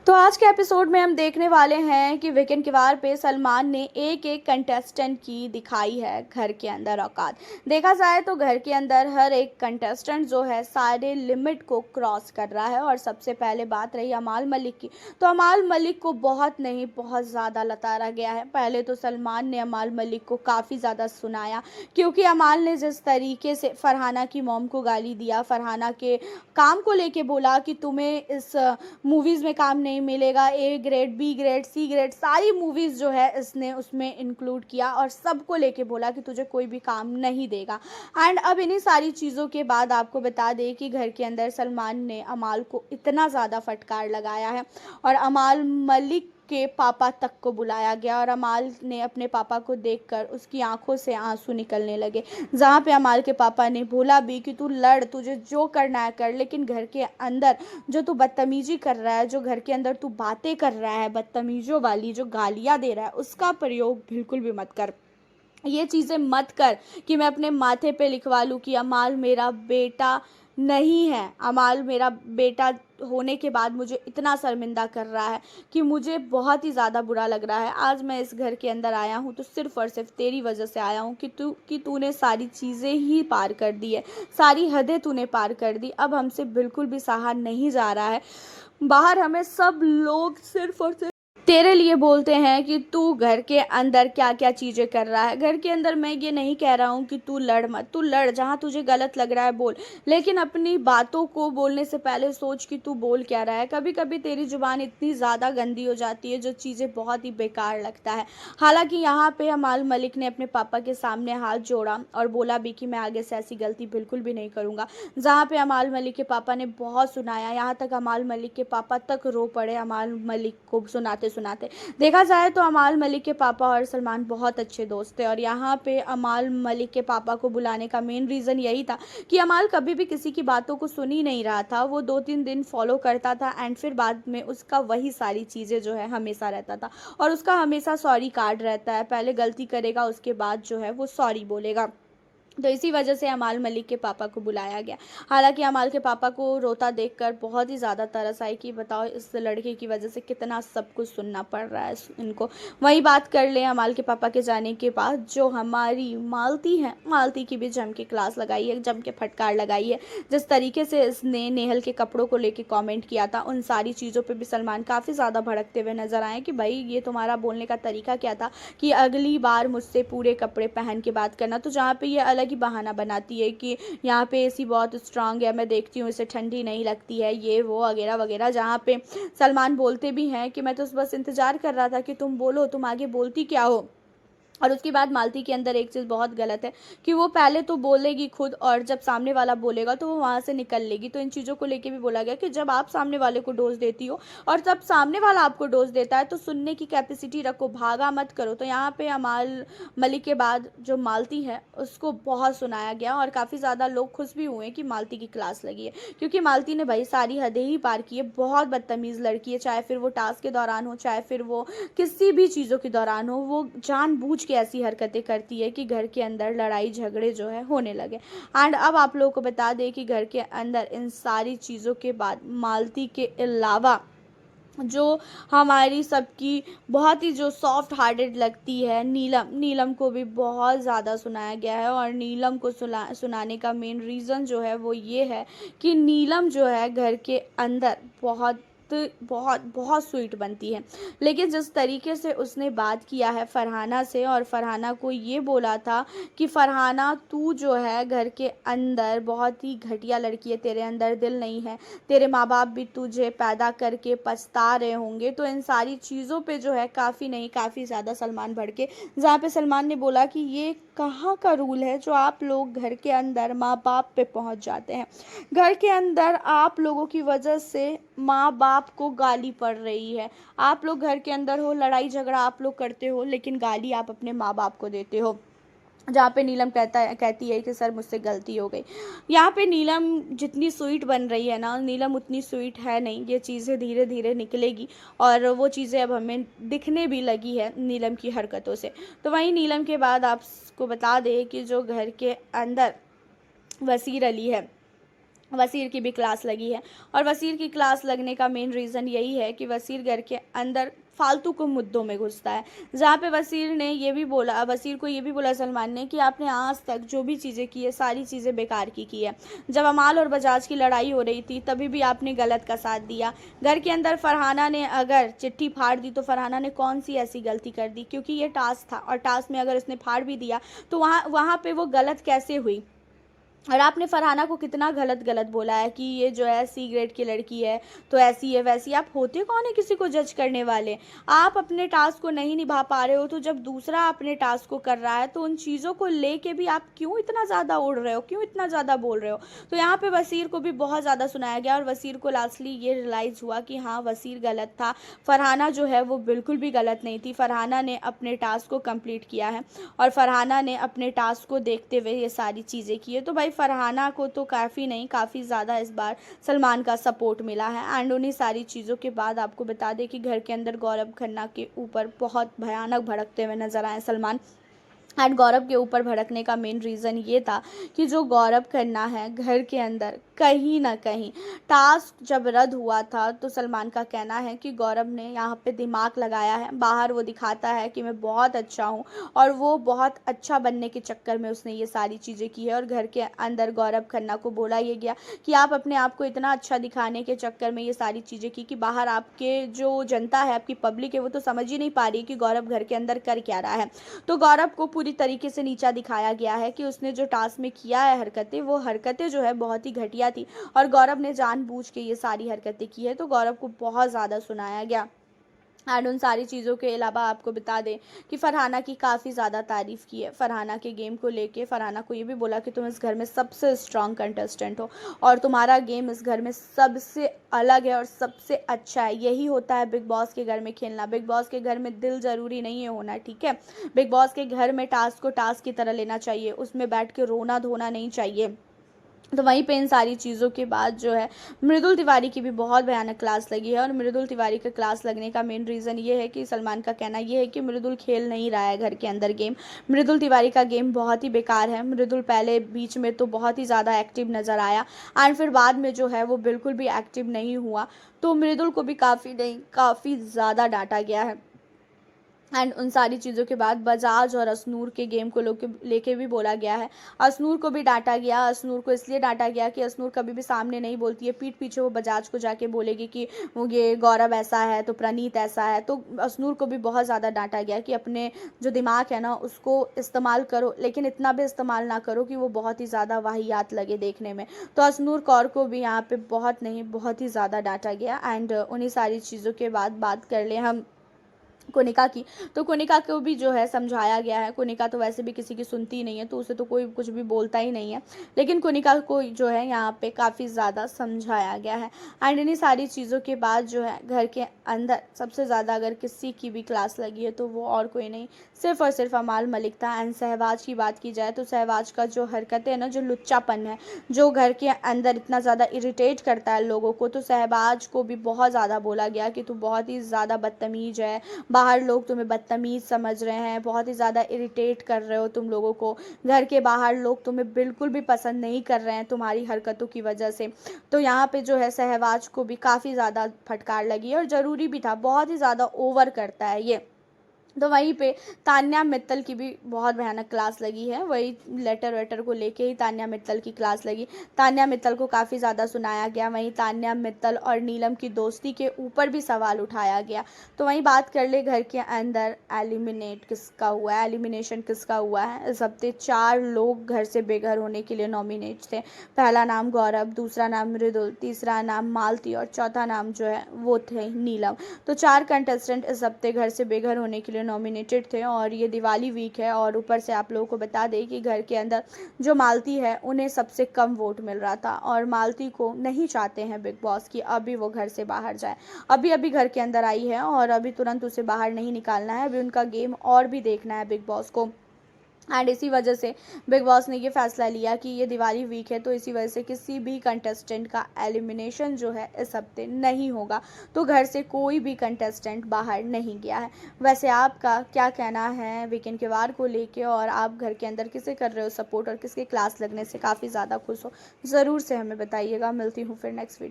तो आज के एपिसोड में हम देखने वाले हैं कि वीकेंड के वार पे सलमान ने एक एक कंटेस्टेंट की दिखाई है घर के अंदर औकात। देखा जाए तो घर के अंदर हर एक कंटेस्टेंट जो है सारे लिमिट को क्रॉस कर रहा है। और सबसे पहले बात रही अमाल मलिक की, तो अमाल मलिक को बहुत नहीं बहुत ज़्यादा लताड़ा गया है। पहले तो सलमान ने अमाल मलिक को काफ़ी ज़्यादा सुनाया, क्योंकि अमाल ने जिस तरीके से फरहाना की मॉम को गाली दिया, फरहाना के काम को लेके बोला कि तुम्हें इस मूवीज़ में काम नहीं मिलेगा, A grade, B grade, C grade, सारी मूवीज़ जो है इसने उसमें इंक्लूड किया और सबको लेके बोला कि तुझे कोई भी काम नहीं देगा। एंड अब इन्हीं सारी चीज़ों के बाद आपको बता दें कि घर के अंदर सलमान ने अमाल को इतना ज़्यादा फटकार लगाया है और अमाल मलिक के पापा तक को बुलाया गया और अमाल ने अपने पापा को देखकर उसकी आंखों से आंसू निकलने लगे। जहाँ पे अमाल के पापा ने बोला भी कि तू लड़, तुझे जो करना है कर, लेकिन घर के अंदर जो तू बदतमीजी कर रहा है, जो घर के अंदर तू बातें कर रहा है बदतमीजों वाली, जो गालियाँ दे रहा है, उसका प्रयोग बिल्कुल भी मत कर। ये चीज़ें मत कर कि मैं अपने माथे पे लिखवा लूँ कि अमाल मेरा बेटा नहीं है, अमाल मेरा बेटा होने के बाद मुझे इतना शर्मिंदा कर रहा है कि मुझे बहुत ही ज़्यादा बुरा लग रहा है। आज मैं इस घर के अंदर आया हूँ तो सिर्फ़ और सिर्फ तेरी वजह से आया हूँ कि तूने सारी चीज़ें ही पार कर दी है, सारी हदें तूने पार कर दी। अब हमसे बिल्कुल भी सहा नहीं जा रहा है। बाहर हमें सब लोग सिर्फ़ और सिर्फ तेरे लिए बोलते हैं कि तू घर के अंदर क्या क्या चीज़ें कर रहा है। घर के अंदर मैं ये नहीं कह रहा हूँ कि तू लड़ मत, तू लड़, जहाँ तुझे गलत लग रहा है बोल, लेकिन अपनी बातों को बोलने से पहले सोच कि तू बोल क्या रहा है। कभी कभी तेरी ज़ुबान इतनी ज़्यादा गंदी हो जाती है जो चीज़ें बहुत ही बेकार लगता है। हालांकि यहाँ पे अमाल मलिक ने अपने पापा के सामने हाथ जोड़ा और बोला भी कि मैं आगे से ऐसी गलती बिल्कुल भी नहीं करूँगा। जहाँ पे अमाल मलिक के पापा ने बहुत सुनाया, यहाँ तक अमाल मलिक के पापा तक रो पड़े अमाल मलिक को सुनाते सुनाते। देखा जाए तो अमाल मलिक के पापा और सलमान बहुत अच्छे दोस्त थे और यहाँ पे अमाल मलिक के पापा को बुलाने का मेन रीज़न यही था कि अमाल कभी भी किसी की बातों को सुन ही नहीं रहा था। वो 2-3 दिन फॉलो करता था एंड फिर बाद में उसका वही सारी चीज़ें जो है हमेशा रहता था और उसका हमेशा सॉरी कार्ड रहता है। पहले गलती करेगा, उसके बाद जो है वो सॉरी बोलेगा। तो इसी वजह से अमाल मलिक के पापा को बुलाया गया। हालांकि अमाल के पापा को रोता देखकर बहुत ही ज़्यादा तरस आई कि बताओ इस लड़के की वजह से कितना सब कुछ सुनना पड़ रहा है इनको। वही बात कर ले अमाल के पापा के जाने के बाद, जो हमारी मालती है, मालती की भी जम के क्लास लगाई है, जम के फटकार लगाई है। जिस तरीके से इसने नेहल के कपड़ों को लेके कमेंट किया था, उन सारी चीज़ों पे भी सलमान काफ़ी ज़्यादा भड़कते हुए नजर आए कि भाई ये तुम्हारा बोलने का तरीका क्या था कि अगली बार मुझसे पूरे कपड़े पहन के बात करना। तो जहाँ पे ये अलग ही बहाना बनाती है कि यहाँ पे एसी बहुत स्ट्रांग है, मैं देखती हूँ इसे ठंडी नहीं लगती है, ये वो वगैरह वगैरह। जहाँ पे सलमान बोलते भी हैं कि मैं तो बस इंतज़ार कर रहा था कि तुम बोलो, तुम आगे बोलती क्या हो। और उसके बाद मालती के अंदर एक चीज़ बहुत गलत है कि वो पहले तो बोलेगी खुद और जब सामने वाला बोलेगा तो वो वहाँ से निकल लेगी। तो इन चीज़ों को लेके भी बोला गया कि जब आप सामने वाले को डोज देती हो और जब सामने वाला आपको डोज देता है तो सुनने की कैपेसिटी रखो, भागा मत करो। तो यहाँ पे अमाल मलिक के बाद जो मालती है उसको बहुत सुनाया गया और काफ़ी ज़्यादा लोग खुश भी हुए कि मालती की क्लास लगी है, क्योंकि मालती ने भाई सारी हदें ही पार की है। बहुत बदतमीज़ लड़की है, चाहे फिर वो टास्क के दौरान हो, चाहे फिर वो किसी भी चीज़ों के दौरान हो, वो जानबूझ के ऐसी हरकतें करती है कि घर के अंदर लड़ाई झगड़े जो है होने लगे। एंड अब आप लोगों को बता दें कि घर के अंदर इन सारी चीज़ों के बाद मालती के अलावा जो हमारी सबकी बहुत ही जो सॉफ्ट हार्टेड लगती है, नीलम, नीलम को भी बहुत ज़्यादा सुनाया गया है। और नीलम को सुनाने का मेन रीज़न जो है वो ये है कि नीलम जो है घर के अंदर बहुत बहुत बहुत स्वीट बनती है, लेकिन जिस तरीके से उसने बात किया है फरहाना से और फरहाना को ये बोला था कि फरहाना तू जो है घर के अंदर बहुत ही घटिया लड़की है, तेरे अंदर दिल नहीं है, तेरे माँ बाप भी तुझे पैदा करके पछता रहे होंगे। तो इन सारी चीज़ों पे जो है काफ़ी नहीं काफ़ी ज़्यादा सलमान भड़के, जहाँ पे सलमान ने बोला कि ये कहाँ का रूल है जो आप लोग घर के अंदर माँ बाप पे पहुँच जाते हैं। घर के अंदर आप लोगों की वजह से माँ बाप को गाली पड़ रही है। आप लोग घर के अंदर हो, लड़ाई झगड़ा आप लोग करते हो, लेकिन गाली आप अपने माँ बाप को देते हो। जहाँ पे नीलम कहती है कि सर मुझसे गलती हो गई। यहाँ पे नीलम जितनी स्वीट बन रही है ना, नीलम उतनी स्वीट है नहीं। ये चीज़ें धीरे धीरे निकलेगी और वो चीज़ें अब हमें दिखने भी लगी है नीलम की हरकतों से। तो वहीं नीलम के बाद आपको बता दें कि जो घर के अंदर वसीर अली है, वसीर की भी क्लास लगी है। और वसीर की क्लास लगने का मेन रीज़न यही है कि वसीर घर के अंदर फालतू के मुद्दों में घुसता है, जहाँ पे वसीर को ये भी बोला सलमान ने कि आपने आज तक जो भी चीज़ें की है सारी चीज़ें बेकार की है। जब अमाल और बजाज की लड़ाई हो रही थी तभी भी आपने गलत का साथ दिया। घर के अंदर फरहाना ने अगर चिट्ठी फाड़ दी तो फरहाना ने कौन सी ऐसी गलती कर दी, क्योंकि ये टास्क था और टास्क में अगर उसने फाड़ भी दिया तो वहाँ वहाँ पे वो गलत कैसे हुई। और आपने फरहाना को कितना गलत गलत बोला है कि ये जो है सी ग्रेड की लड़की है तो ऐसी है वैसी। आप होते कौन है किसी को जज करने वाले। आप अपने टास्क को नहीं निभा पा रहे हो तो जब दूसरा अपने टास्क को कर रहा है तो उन चीज़ों को लेके भी आप क्यों इतना ज़्यादा उड़ रहे हो, क्यों इतना ज़्यादा बोल रहे हो। तो यहाँ पे वसीर को भी बहुत ज़्यादा सुनाया गया और वसीर को लास्टली ये रियलाइज़ हुआ कि हाँ वसीर गलत था, फरहाना जो है वो बिल्कुल भी गलत नहीं थी। फरहाना ने अपने टास्क को कंप्लीट किया है और फरहाना ने अपने टास्क को देखते हुए ये सारी चीज़ें की है। तो भाई फरहाना को तो काफ़ी नहीं काफ़ी ज़्यादा इस बार सलमान का सपोर्ट मिला है। एंड उन्हीं सारी चीज़ों के बाद आपको बता दें कि घर के अंदर गौरव खन्ना के ऊपर बहुत भयानक भड़कते हुए नजर आए सलमान। एंड गौरव के ऊपर भड़कने का मेन रीज़न ये था कि जो गौरव खन्ना है घर के अंदर कहीं ना कहीं टास्क जब रद्द हुआ था तो सलमान का कहना है कि गौरव ने यहाँ पे दिमाग लगाया है। बाहर वो दिखाता है कि मैं बहुत अच्छा हूँ और वो बहुत अच्छा बनने के चक्कर में उसने ये सारी चीज़ें की है। और घर के अंदर गौरव खन्ना को बोला ये गया कि आप अपने आप को इतना अच्छा दिखाने के चक्कर में ये सारी चीज़ें की कि बाहर आपके जो जनता है, आपकी पब्लिक है, वो तो समझ ही नहीं पा रही कि गौरव घर के अंदर कर क्या रहा है। तो गौरव को पूरी तरीके से नीचा दिखाया गया है कि उसने जो टास्क में किया है हरकतें, वो हरकतें जो है बहुत ही घटिया थी और गौरव ने जानबूझ के ये सारी हरकतें की है। तो गौरव को बहुत ज़्यादा सुनाया गया। एंड उन सारी चीज़ों के अलावा आपको बता दें कि फरहाना की काफ़ी ज़्यादा तारीफ़ की है। फरहाना के गेम को लेके फरहाना को ये भी बोला कि तुम इस घर में सबसे स्ट्रॉन्ग कंटेस्टेंट हो और तुम्हारा गेम इस घर में सबसे अलग है और सबसे अच्छा है। यही होता है बिग बॉस के घर में खेलना। बिग बॉस के घर में दिल ज़रूरी नहीं है होना, ठीक है। बिग बॉस के घर में टास्क को टास्क की तरह लेना चाहिए, उसमें बैठ के रोना धोना नहीं चाहिए। तो वहीं पे इन सारी चीज़ों के बाद जो है मृदुल तिवारी की भी बहुत भयानक क्लास लगी है। और मृदुल तिवारी का क्लास लगने का मेन रीज़न ये है कि सलमान का कहना ये है कि मृदुल खेल नहीं रहा है घर के अंदर गेम। मृदुल तिवारी का गेम बहुत ही बेकार है। मृदुल पहले बीच में तो बहुत ही ज़्यादा एक्टिव नज़र आया एंड फिर बाद में जो है वो बिल्कुल भी एक्टिव नहीं हुआ। तो मृदुल को भी काफ़ी नहीं काफ़ी ज़्यादा डांटा गया है। एंड उन सारी चीज़ों के बाद बजाज और असनूर के गेम को लेके भी बोला गया है। असनूर को भी डांटा गया। असनूर को इसलिए डांटा गया कि असनूर कभी भी सामने नहीं बोलती है, पीठ पीछे वो बजाज को जाके बोलेगी कि वो ये गौरव ऐसा है तो प्रणीत ऐसा है। तो असनूर को भी बहुत ज़्यादा डांटा गया कि अपने जो दिमाग है ना उसको इस्तेमाल करो, लेकिन इतना भी इस्तेमाल ना करो कि वो बहुत ही ज़्यादा वाहियात लगे देखने में। तो असनूर कौर को भी यहाँ पे बहुत नहीं बहुत ही ज़्यादा डांटा गया। एंड उन्हीं सारी चीज़ों के बाद बात कर ले हम कोनिका की, तो कोनिका को भी जो है समझाया गया है। कोनिका तो वैसे भी किसी की सुनती नहीं है तो उसे तो कोई कुछ भी बोलता ही नहीं है, लेकिन कोनिका को जो है यहाँ पे काफ़ी ज़्यादा समझाया गया है। एंड इन्हीं सारी चीज़ों के बाद जो है घर के अंदर सबसे ज़्यादा अगर किसी की भी क्लास लगी है तो वो और कोई नहीं, सिर्फ और सिर्फ अमाल मलिक था। एंड सहवाज की बात की जाए तो सहवाज का जो हरकतें है ना, जो लुच्चापन है, जो घर के अंदर इतना ज़्यादा इरिटेट करता है लोगों को, तो सहवाज को भी बहुत ज़्यादा बोला गया कि तू बहुत ही ज़्यादा बदतमीज़ है, बाहर लोग तुम्हें बदतमीज़ समझ रहे हैं, बहुत ही ज़्यादा इरिटेट कर रहे हो तुम लोगों को, घर के बाहर लोग तुम्हें बिल्कुल भी पसंद नहीं कर रहे हैं तुम्हारी हरकतों की वजह से। तो यहाँ पे जो है सहवाज को भी काफ़ी ज़्यादा फटकार लगी है और ज़रूरी भी था, बहुत ही ज़्यादा ओवर करता है ये। तो वहीं पे तान्या मित्तल की भी बहुत भयानक क्लास लगी है। वही लेटर वेटर को लेके ही तान्या मित्तल की क्लास लगी। तान्या मित्तल को काफ़ी ज़्यादा सुनाया गया। वहीं तान्या मित्तल और नीलम की दोस्ती के ऊपर भी सवाल उठाया गया। तो वहीं बात कर ले घर के अंदर एलिमिनेट किसका हुआ है, एलिमिनेशन किसका हुआ है। इस हफ्ते 4 लोग घर से बेघर होने के लिए नॉमिनेट थे। पहला नाम गौरव, दूसरा नाम मृदुल, तीसरा नाम मालती और चौथा नाम जो है वो थे नीलम। तो 4 कंटेस्टेंट इस हफ्ते घर से बेघर होने के लिए नॉमिनेटेड थे और ये दिवाली वीक है। और ऊपर से आप लोगों को बता दें कि घर के अंदर जो मालती है उन्हें सबसे कम वोट मिल रहा था और मालती को नहीं चाहते हैं बिग बॉस की अभी वो घर से बाहर जाए। अभी अभी घर के अंदर आई है और अभी तुरंत उसे बाहर नहीं निकालना है, अभी उनका गेम और भी देखना है बिग बॉस को। एंड इसी वजह से बिग बॉस ने ये फैसला लिया कि ये दिवाली वीक है, तो इसी वजह से किसी भी कंटेस्टेंट का एलिमिनेशन जो है इस हफ्ते नहीं होगा। तो घर से कोई भी कंटेस्टेंट बाहर नहीं गया है। वैसे आपका क्या कहना है वीकेंड के वार को लेके, और आप घर के अंदर किसे कर रहे हो सपोर्ट, और किसके क्लास लगने से काफ़ी ज़्यादा खुश हो, ज़रूर से हमें बताइएगा। मिलती हूँ फिर नेक्स्ट वीडियो।